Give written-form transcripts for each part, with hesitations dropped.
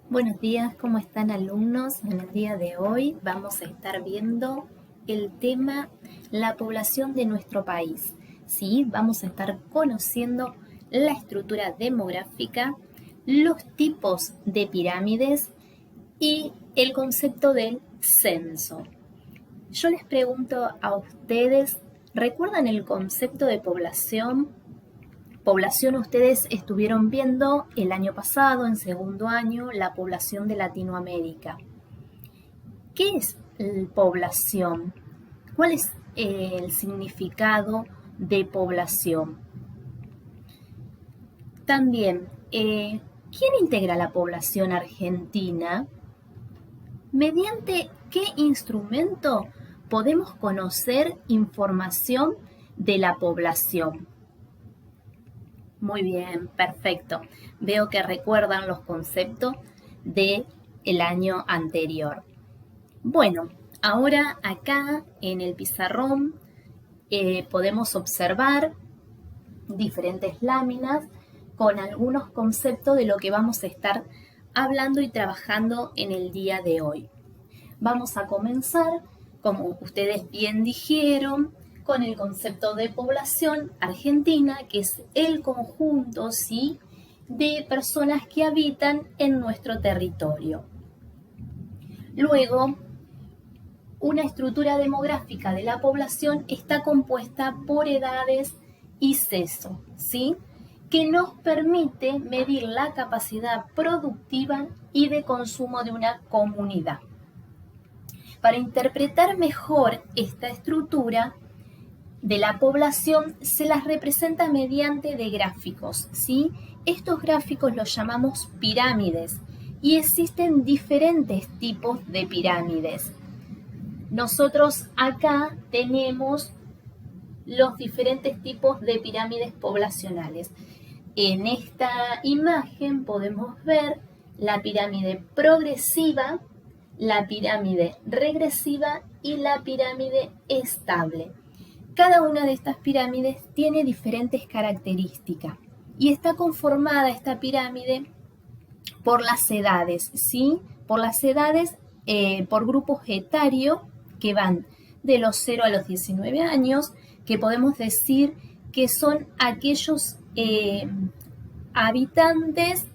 Buenos días, ¿cómo están alumnos? En el día de hoy vamos a estar viendo el tema la población de nuestro país. ¿Sí? Vamos a estar conociendo la estructura demográfica, los tipos de pirámides y el concepto del censo. Yo les pregunto a ustedes, ¿recuerdan el concepto de población? Población ustedes estuvieron viendo el año pasado, en segundo año, la población de Latinoamérica. ¿Qué es población? ¿Cuál es el significado de población? También, ¿quién integra la población argentina? ¿Mediante qué instrumento podemos conocer información de la población? Muy bien, perfecto. Veo que recuerdan los conceptos del año anterior. Bueno, ahora acá en el pizarrón podemos observar diferentes láminas con algunos conceptos de lo que vamos a estar hablando y trabajando en el día de hoy. Vamos a comenzar, como ustedes bien dijeron, con el concepto de población argentina, que es el conjunto, ¿sí?, de personas que habitan en nuestro territorio. Luego, una estructura demográfica de la población está compuesta por edades y sexo, ¿sí?, que nos permite medir la capacidad productiva y de consumo de una comunidad. Para interpretar mejor esta estructura de la población se las representa mediante de gráficos, ¿sí? Estos gráficos los llamamos pirámides y existen diferentes tipos de pirámides. Nosotros acá tenemos los diferentes tipos de pirámides poblacionales. En esta imagen podemos ver la pirámide progresiva, la pirámide regresiva y la pirámide estable. Cada una de estas pirámides tiene diferentes características y está conformada esta pirámide por las edades, ¿sí? Por las edades, por grupos etarios que van de los 0 a los 19 años, que podemos decir que son aquellos habitantes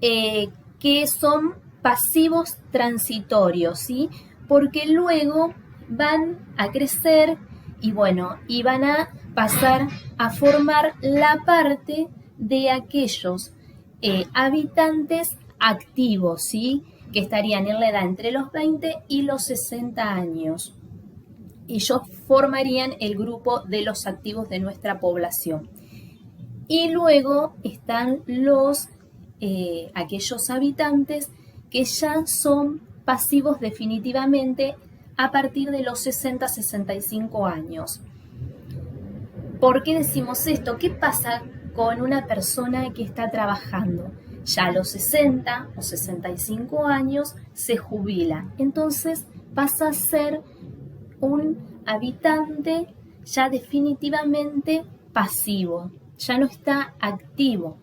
que son pasivos transitorios, ¿sí? Porque luego van a crecer y van a pasar a formar la parte de aquellos habitantes activos, ¿sí?, que estarían en la edad entre los 20 y los 60 años. Ellos formarían el grupo de los activos de nuestra población. Y luego están aquellos habitantes que ya son pasivos definitivamente a partir de los 60-65 años. ¿Por qué decimos esto? ¿Qué pasa con una persona que está trabajando? Ya a los 60 o 65 años se jubila. Entonces pasa a ser un habitante ya definitivamente pasivo, ya no está activo.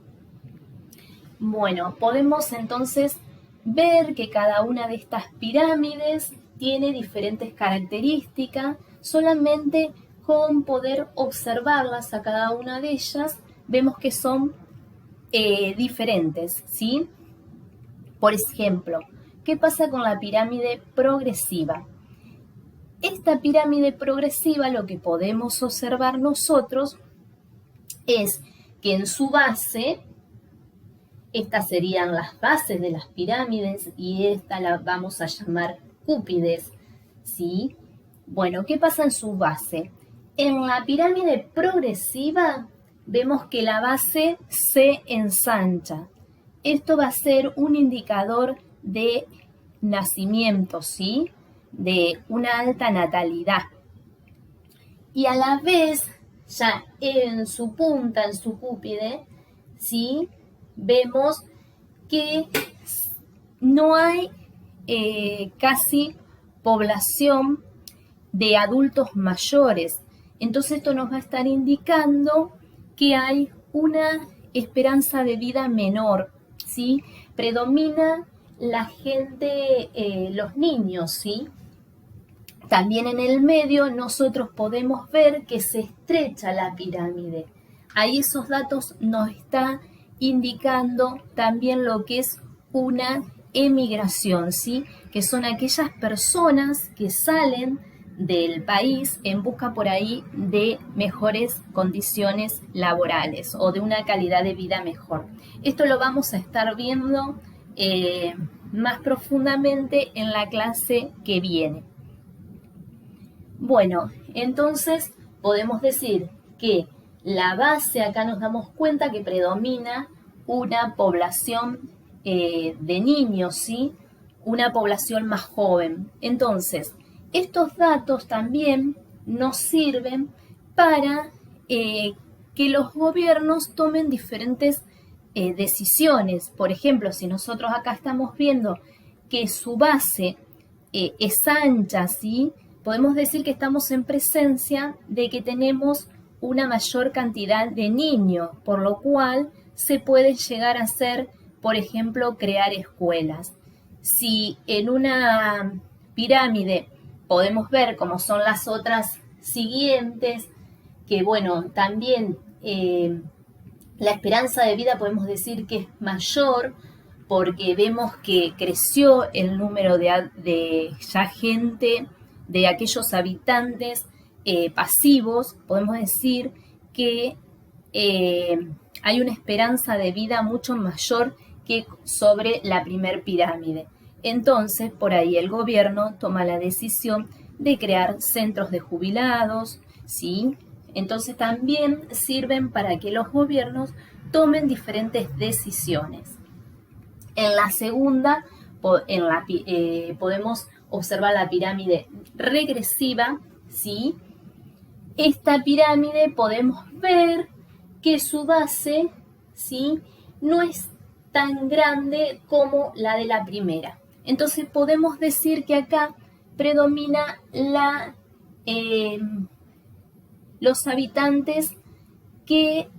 Bueno, podemos entonces ver que cada una de estas pirámides tiene diferentes características. Solamente con poder observarlas a cada una de ellas, vemos que son diferentes, ¿sí? Por ejemplo, ¿qué pasa con la pirámide progresiva? Esta pirámide progresiva, lo que podemos observar nosotros es que en su base, estas serían las bases de las pirámides y esta la vamos a llamar cúpides, ¿sí? Bueno, ¿qué pasa en su base? En la pirámide progresiva vemos que la base se ensancha. Esto va a ser un indicador de nacimiento, ¿sí?, de una alta natalidad. Y a la vez, ya en su punta, en su cúpide, ¿sí?, vemos que no hay casi población de adultos mayores. Entonces esto nos va a estar indicando que hay una esperanza de vida menor, ¿sí? Predomina la gente, los niños, ¿sí? También en el medio nosotros podemos ver que se estrecha la pirámide. Ahí esos datos nos están indicando también lo que es una emigración, ¿sí? Que son aquellas personas que salen del país en busca por ahí de mejores condiciones laborales o de una calidad de vida mejor. Esto lo vamos a estar viendo más profundamente en la clase que viene. Bueno, entonces podemos decir que la base, acá nos damos cuenta que predomina una población de niños, ¿sí? Una población más joven. Entonces, estos datos también nos sirven para que los gobiernos tomen diferentes decisiones. Por ejemplo, si nosotros acá estamos viendo que su base es ancha, ¿sí? Podemos decir que estamos en presencia de que tenemos una mayor cantidad de niños, por lo cual se puede llegar a hacer, por ejemplo, crear escuelas. Si en una pirámide podemos ver como son las otras siguientes, que bueno, también la esperanza de vida podemos decir que es mayor, porque vemos que creció el número de ya gente, de aquellos habitantes pasivos. Podemos decir que hay una esperanza de vida mucho mayor que sobre la primer pirámide. Entonces, por ahí el gobierno toma la decisión de crear centros de jubilados, ¿sí? Entonces también sirven para que los gobiernos tomen diferentes decisiones. En la segunda podemos observar la pirámide regresiva, ¿sí? Esta pirámide podemos ver que su base, ¿sí? No es tan grande como la de la primera. Entonces podemos decir que acá predomina los habitantes que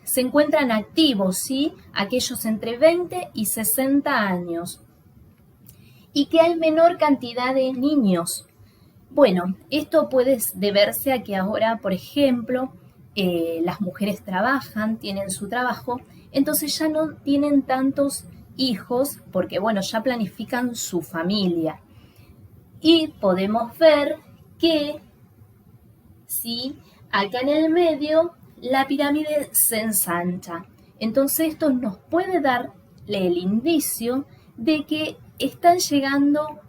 se encuentran activos, ¿sí? Aquellos entre 20 y 60 años. Y que hay menor cantidad de niños. Bueno, esto puede deberse a que ahora, por ejemplo, las mujeres trabajan, tienen su trabajo, entonces ya no tienen tantos hijos porque, bueno, ya planifican su familia. Y podemos ver que, ¿sí? Acá en el medio la pirámide se ensancha. Entonces esto nos puede dar el indicio de que están llegando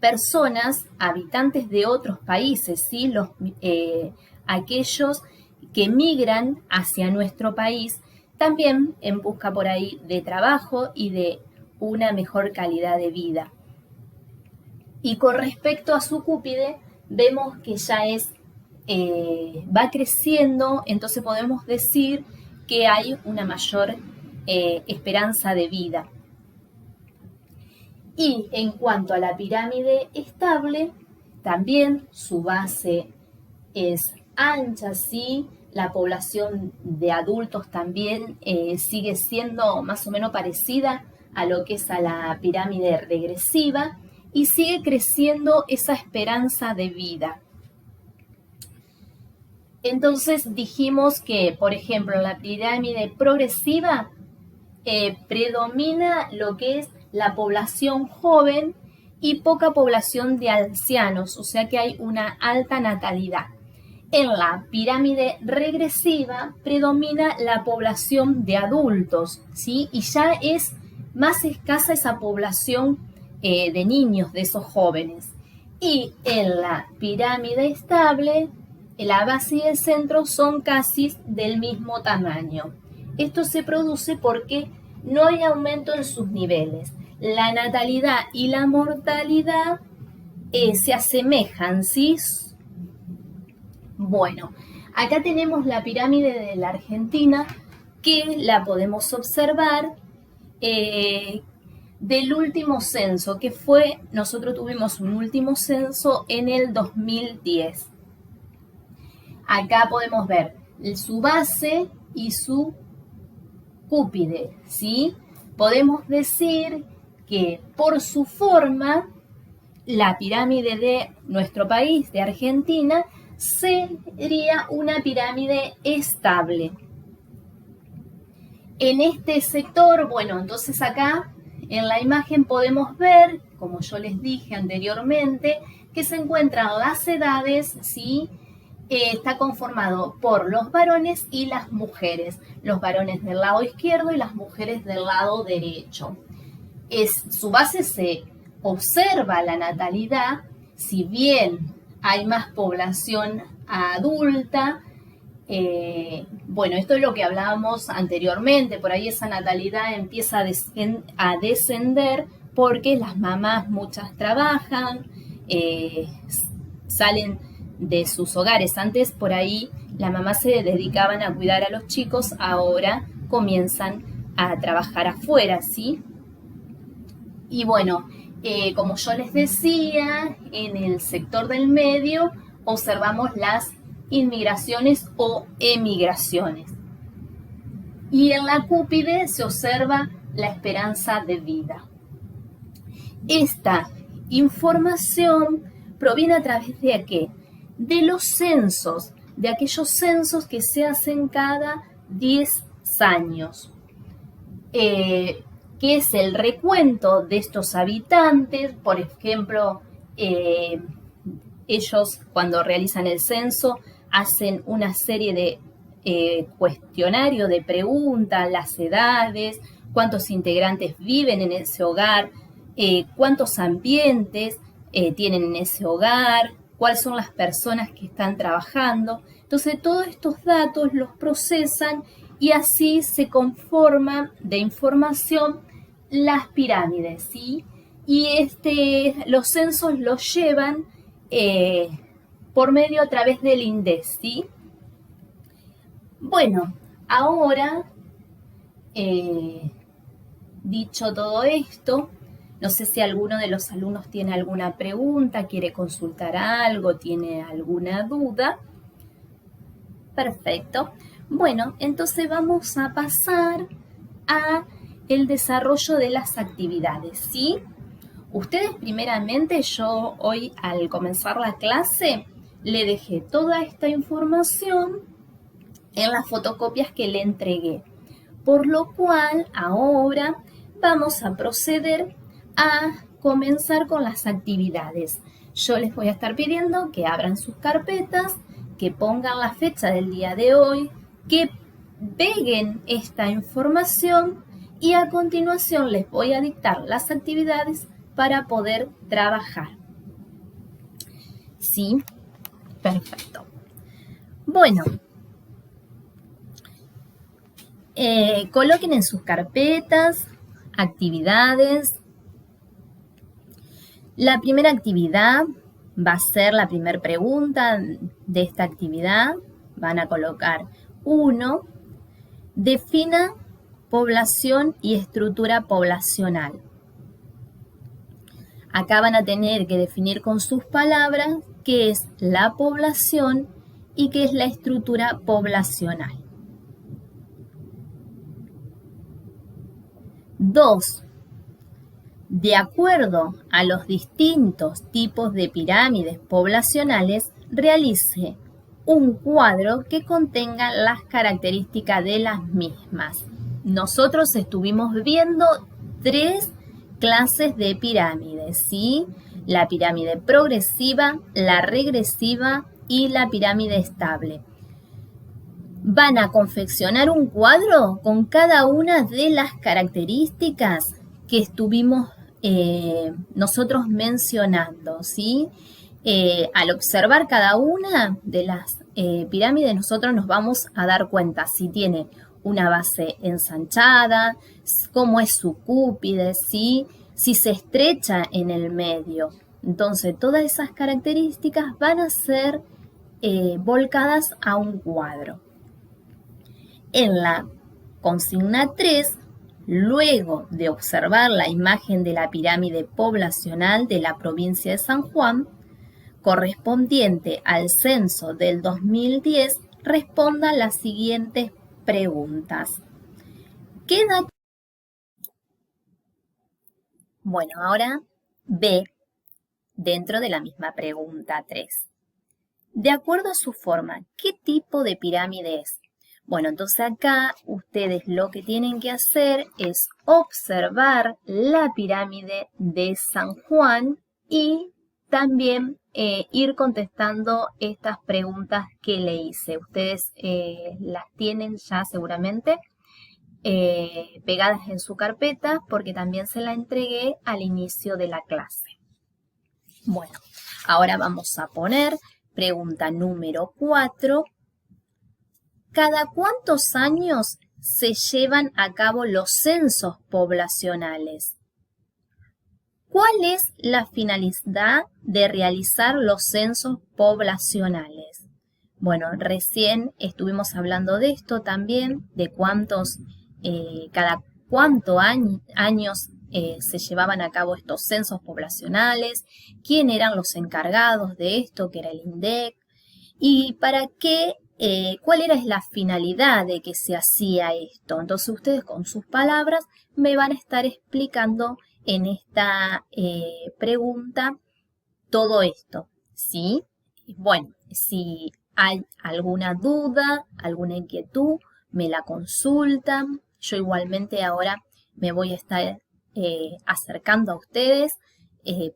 personas, habitantes de otros países, ¿sí? Aquellos que migran hacia nuestro país, también en busca por ahí de trabajo y de una mejor calidad de vida. Y con respecto a su cúpide, vemos que ya va creciendo, entonces podemos decir que hay una mayor esperanza de vida. Y en cuanto a la pirámide estable, también su base es ancha, ¿sí? La población de adultos también sigue siendo más o menos parecida a lo que es a la pirámide regresiva y sigue creciendo esa esperanza de vida. Entonces dijimos que, por ejemplo, en la pirámide progresiva predomina lo que es la población joven y poca población de ancianos, o sea que hay una alta natalidad. En la pirámide regresiva predomina la población de adultos, ¿sí? Y ya es más escasa esa población de niños, de esos jóvenes. Y en la pirámide estable, la base y el centro son casi del mismo tamaño. Esto se produce porque no hay aumento en sus niveles. La natalidad y la mortalidad se asemejan, ¿sí? Bueno, acá tenemos la pirámide de la Argentina que la podemos observar del último censo que fue, nosotros tuvimos un último censo en el 2010. Acá podemos ver su base y su cúpide, ¿sí? podemos decir que por su forma, la pirámide de nuestro país, de Argentina, sería una pirámide estable. En este sector, bueno, entonces acá en la imagen podemos ver, como yo les dije anteriormente, que se encuentran las edades, ¿sí? Está conformado por los varones y las mujeres, los varones del lado izquierdo y las mujeres del lado derecho. Su base se observa la natalidad, si bien hay más población adulta, bueno, esto es lo que hablábamos anteriormente, por ahí esa natalidad empieza a descender porque las mamás muchas trabajan, salen de sus hogares. Antes por ahí las mamás se dedicaban a cuidar a los chicos, ahora comienzan a trabajar afuera, ¿sí? Y bueno, como yo les decía, en el sector del medio observamos las inmigraciones o emigraciones. Y en la cúspide se observa la esperanza de vida. Esta información proviene a través de ¿qué? De los censos, de aquellos censos que se hacen cada 10 años. Que es el recuento de estos habitantes. Por ejemplo, ellos cuando realizan el censo hacen una serie de cuestionarios, de preguntas, las edades, cuántos integrantes viven en ese hogar, cuántos ambientes tienen en ese hogar, cuáles son las personas que están trabajando. Entonces, todos estos datos los procesan y así se conforman de información las pirámides, ¿sí? Y los censos los llevan por medio a través del INDEC, ¿sí? Bueno, ahora, dicho todo esto, no sé si alguno de los alumnos tiene alguna pregunta, quiere consultar algo, tiene alguna duda. Perfecto. Bueno, entonces vamos a pasar a el desarrollo de las actividades, ¿sí? Ustedes primeramente, yo hoy al comenzar la clase le dejé toda esta información en las fotocopias que le entregué, por lo cual ahora vamos a proceder a comenzar con las actividades. Yo les voy a estar pidiendo que abran sus carpetas, que pongan la fecha del día de hoy, que peguen esta información y a continuación les voy a dictar las actividades para poder trabajar. ¿Sí? Perfecto. Bueno, coloquen en sus carpetas actividades. La primera actividad va a ser la primera pregunta de esta actividad. Van a colocar 1. Defina población y estructura poblacional. Acá van a tener que definir con sus palabras qué es la población y qué es la estructura poblacional. 2. De acuerdo a los distintos tipos de pirámides poblacionales, realice un cuadro que contenga las características de las mismas. Nosotros estuvimos viendo 3 clases de pirámides, ¿sí? La pirámide progresiva, la regresiva y la pirámide estable. Van a confeccionar un cuadro con cada una de las características que estuvimos nosotros mencionando, ¿sí? Al observar cada una de las pirámides, nosotros nos vamos a dar cuenta si tiene una base ensanchada, cómo es su cúspide, ¿sí? Si se estrecha en el medio. Entonces, todas esas características van a ser volcadas a un cuadro. En la consigna 3, luego de observar la imagen de la pirámide poblacional de la provincia de San Juan, correspondiente al censo del 2010, responda las siguientes preguntas. ¿Qué edad Bueno, ahora B, dentro de la misma pregunta 3. De acuerdo a su forma, ¿qué tipo de pirámide es? Bueno, entonces acá ustedes lo que tienen que hacer es observar la pirámide de San Juan y también ir contestando estas preguntas que le hice. Ustedes las tienen ya seguramente pegadas en su carpeta porque también se la entregué al inicio de la clase. Bueno, ahora vamos a poner pregunta número 4. ¿Cada cuántos años se llevan a cabo los censos poblacionales? ¿Cuál es la finalidad de realizar los censos poblacionales? Bueno, recién estuvimos hablando de esto también, de cada cuántos años se llevaban a cabo estos censos poblacionales, quién eran los encargados de esto, que era el INDEC, y para qué, cuál era la finalidad de que se hacía esto. Entonces ustedes con sus palabras me van a estar explicando en esta pregunta todo esto, ¿sí? Bueno, si hay alguna duda, alguna inquietud, me la consultan. Yo igualmente ahora me voy a estar acercando a ustedes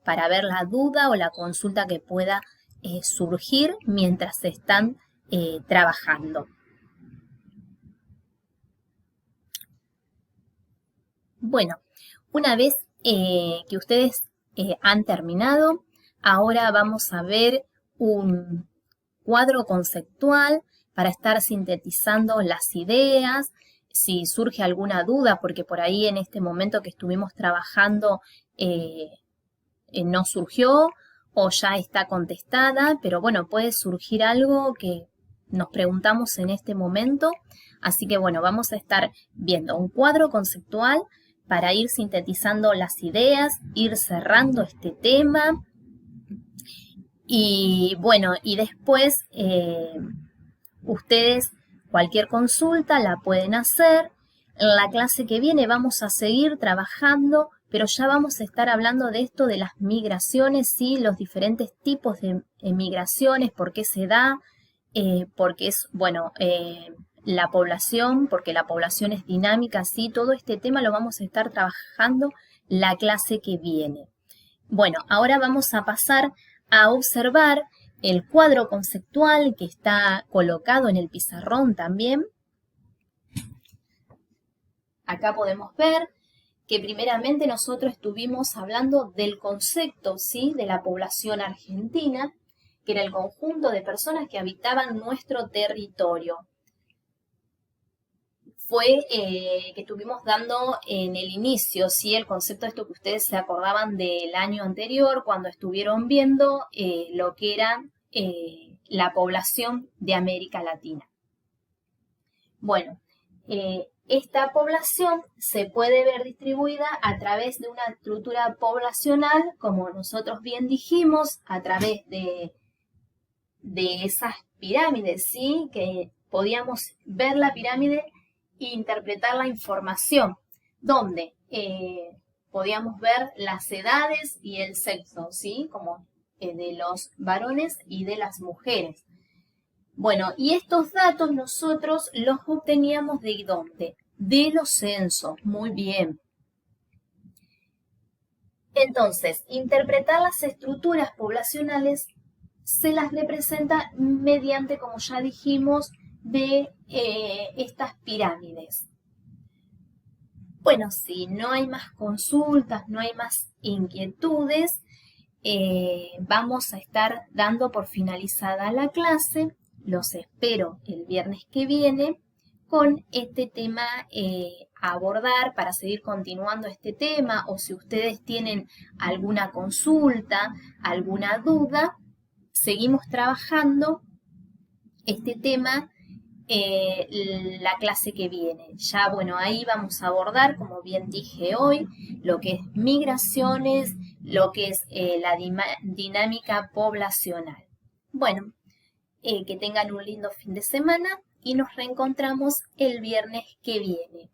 para ver la duda o la consulta que pueda surgir mientras están trabajando. Bueno, una vez que ustedes han terminado, ahora vamos a ver un cuadro conceptual para estar sintetizando las ideas. Si surge alguna duda, porque por ahí en este momento que estuvimos trabajando no surgió o ya está contestada, pero bueno, puede surgir algo que nos preguntamos en este momento. Así que bueno, vamos a estar viendo un cuadro conceptual para ir sintetizando las ideas, ir cerrando este tema. Y bueno, y después ustedes cualquier consulta la pueden hacer. En la clase que viene vamos a seguir trabajando, pero ya vamos a estar hablando de esto de las migraciones, ¿sí? Los diferentes tipos de migraciones, por qué se da, porque es, bueno, la población, porque la población es dinámica, ¿sí? Todo este tema lo vamos a estar trabajando la clase que viene. Bueno, ahora vamos a pasar a observar el cuadro conceptual que está colocado en el pizarrón también. Acá podemos ver que primeramente nosotros estuvimos hablando del concepto, ¿sí?, de la población argentina, que era el conjunto de personas que habitaban nuestro territorio. Fue que estuvimos dando en el inicio, ¿sí?, el concepto de esto que ustedes se acordaban del año anterior, cuando estuvieron viendo lo que era la población de América Latina. Bueno, esta población se puede ver distribuida a través de una estructura poblacional, como nosotros bien dijimos, a través de esas pirámides, ¿sí? Que podíamos ver la pirámide e interpretar la información, donde podíamos ver las edades y el sexo, ¿sí? Como de los varones y de las mujeres. Bueno, y estos datos nosotros los obteníamos ¿de dónde? De los censos, muy bien. Entonces, interpretar las estructuras poblacionales se las representa mediante, como ya dijimos, de estas pirámides. Bueno, si no hay más consultas, no hay más inquietudes, vamos a estar dando por finalizada la clase. Los espero el viernes que viene con este tema a abordar para seguir continuando este tema, o si ustedes tienen alguna consulta, alguna duda, seguimos trabajando este tema la clase que viene. Ya, bueno, ahí vamos a abordar, como bien dije hoy, lo que es migraciones, lo que es la dinámica poblacional. Bueno, que tengan un lindo fin de semana y nos reencontramos el viernes que viene.